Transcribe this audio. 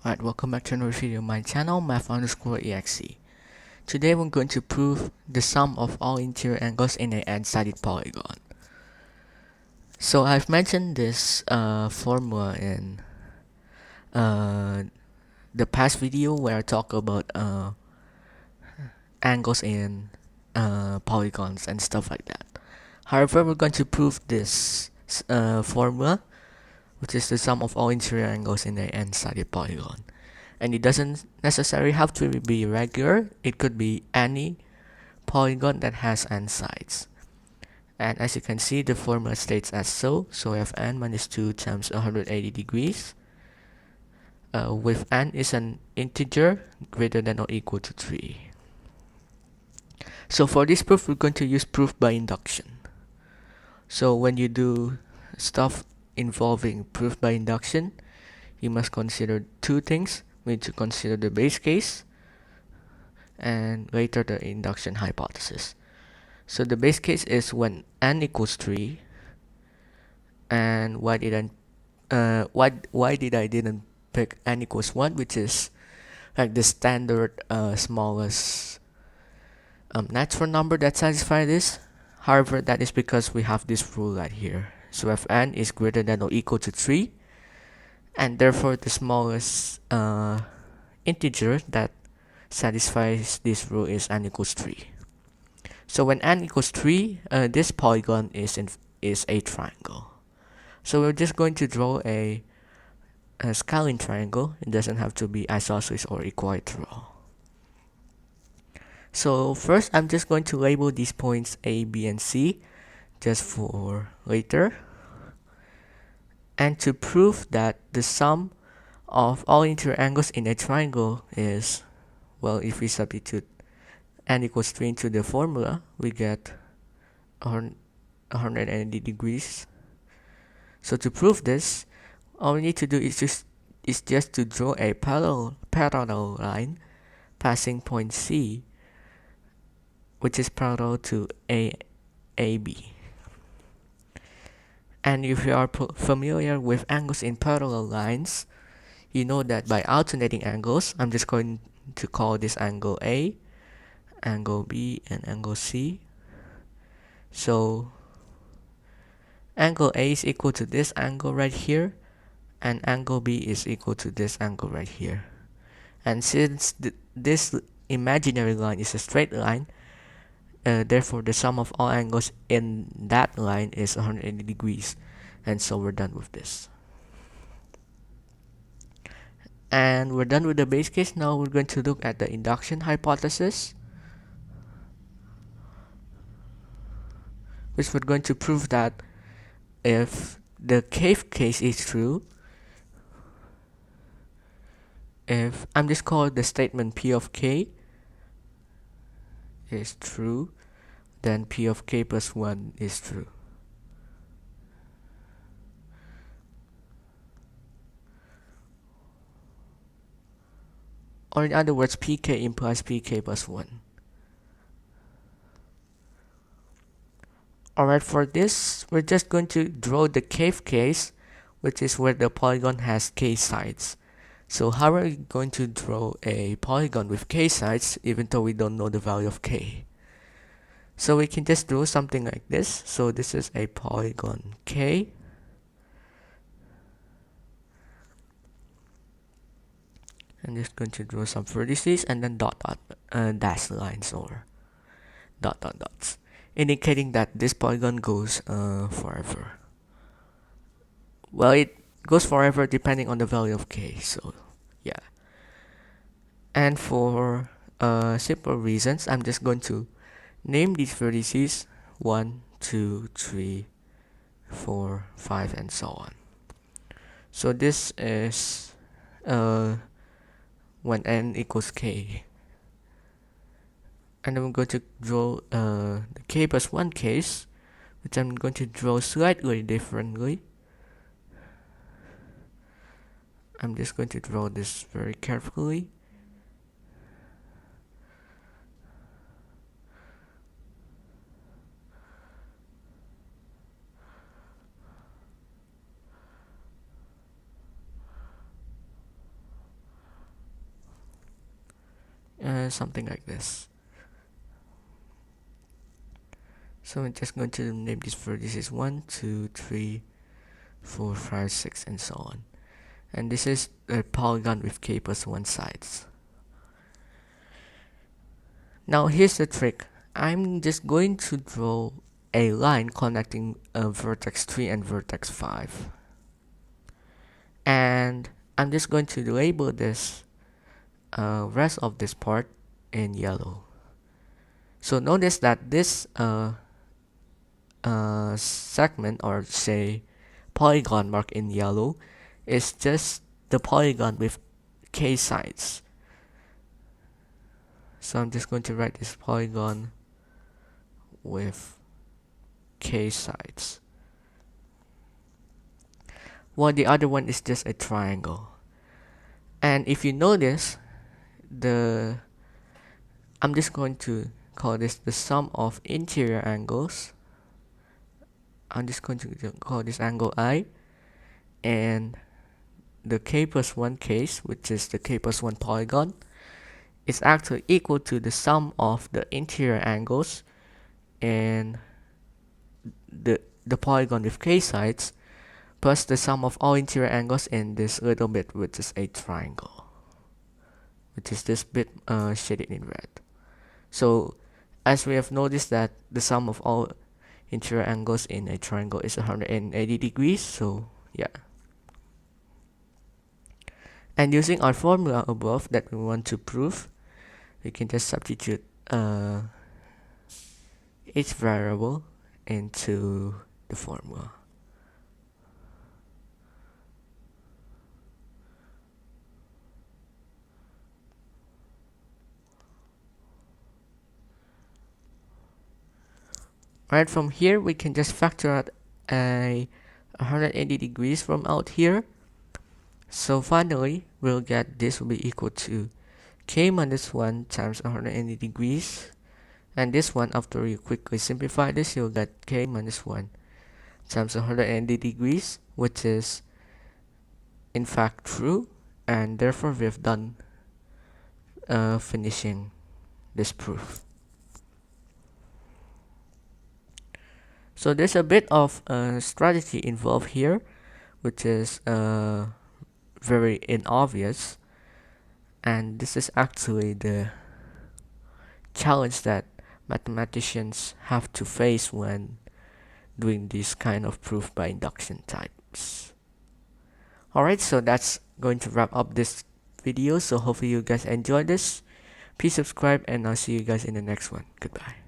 Alright, welcome back to another video on my channel, math_exe. Today we're going to prove the sum of all interior angles in an n-sided polygon. So I've mentioned this formula in the past video where I talk about angles in polygons and stuff like that. However, we're going to prove this formula, which is the sum of all interior angles in an n-sided polygon. And it doesn't necessarily have to be regular, it could be any polygon that has n sides. And as you can see, the formula states as so we have n minus 2 times 180 degrees, with n is an integer greater than or equal to 3. So for this proof, we're going to use proof by induction. So when you do stuff involving proof by induction, you must consider two things. We need to consider the base case and later the induction hypothesis. So the base case is when n equals 3, and why did I didn't pick n equals 1, which is like the standard smallest natural number that satisfies this. However, that is because we have this rule right here. So if n is greater than or equal to 3, and therefore the smallest integer that satisfies this rule is n equals 3. So when n equals 3, this polygon is a triangle. So we're just going to draw a scaling triangle. It doesn't have to be isosceles or equilateral. So first, I'm just going to label these points A, B, and C just for later. And to prove that the sum of all interior angles in a triangle is, well, if we substitute n equals 3 into the formula, we get 180 degrees. So to prove this, all we need to do is just to draw a parallel line passing point C, which is parallel to AB. And if you are familiar with angles in parallel lines, you know that by alternating angles, I'm just going to call this angle A, angle B, and angle C. So angle A is equal to this angle right here, and angle B is equal to this angle right here. And since this imaginary line is a straight line, therefore the sum of all angles in that line is 180 degrees. And so we're done with this. And we're done with the base case. Now we're going to look at the induction hypothesis, which we're going to prove that if the cave case is true, if I'm just calling the statement P of K is true, then P of K plus 1 is true. Or in other words, PK implies PK plus 1. Alright, for this, we're just going to draw the cave case, which is where the polygon has k sides. So how are we going to draw a polygon with k sides even though we don't know the value of k? So we can just draw something like this. So this is a polygon K. I'm just going to draw some vertices and then dash lines or dots, indicating that this polygon goes forever. Well, it goes forever depending on the value of k, so yeah. And for simple reasons, I'm just going to name these vertices 1, 2, 3, 4, 5, and so on. So this is when n equals k. And I'm going to draw the k plus 1 case, which I'm going to draw slightly differently. I'm just going to draw this very carefully. something like this. So I'm just going to name this vertices 1, 2, 3, 4, 5, 6, and so on. And this is a polygon with k plus 1 sides. Now here's the trick. I'm just going to draw a line connecting vertex 3 and vertex 5. And I'm just going to label this rest of this part in yellow. So notice that this segment, or say polygon marked in yellow, is just the polygon with k sides. So I'm just going to write this polygon with k sides, while the other one is just a triangle. And if you notice, I'm just going to call this the sum of interior angles. I'm just going to call this angle I, and the k plus 1 case, which is the k plus 1 polygon, is actually equal to the sum of the interior angles and the polygon with k sides plus the sum of all interior angles in this little bit, which is a triangle, which is this bit shaded in red. So as we have noticed that the sum of all interior angles in a triangle is 180 degrees, so yeah. And using our formula above that we want to prove, we can just substitute each variable into the formula. Right, from here we can just factor out a 180 degrees from out here. So finally we'll get this will be equal to k minus 1 times 180 degrees, and this one, after you quickly simplify this, you'll get k minus 1 times 180 degrees, which is in fact true, and therefore we've done finishing this proof. So there's a bit of strategy involved here, which is very inobvious, and this is actually the challenge that mathematicians have to face when doing this kind of proof by induction types. Alright, so that's going to wrap up this video. So hopefully you guys enjoyed this. Please subscribe, and I'll see you guys in the next one. Goodbye.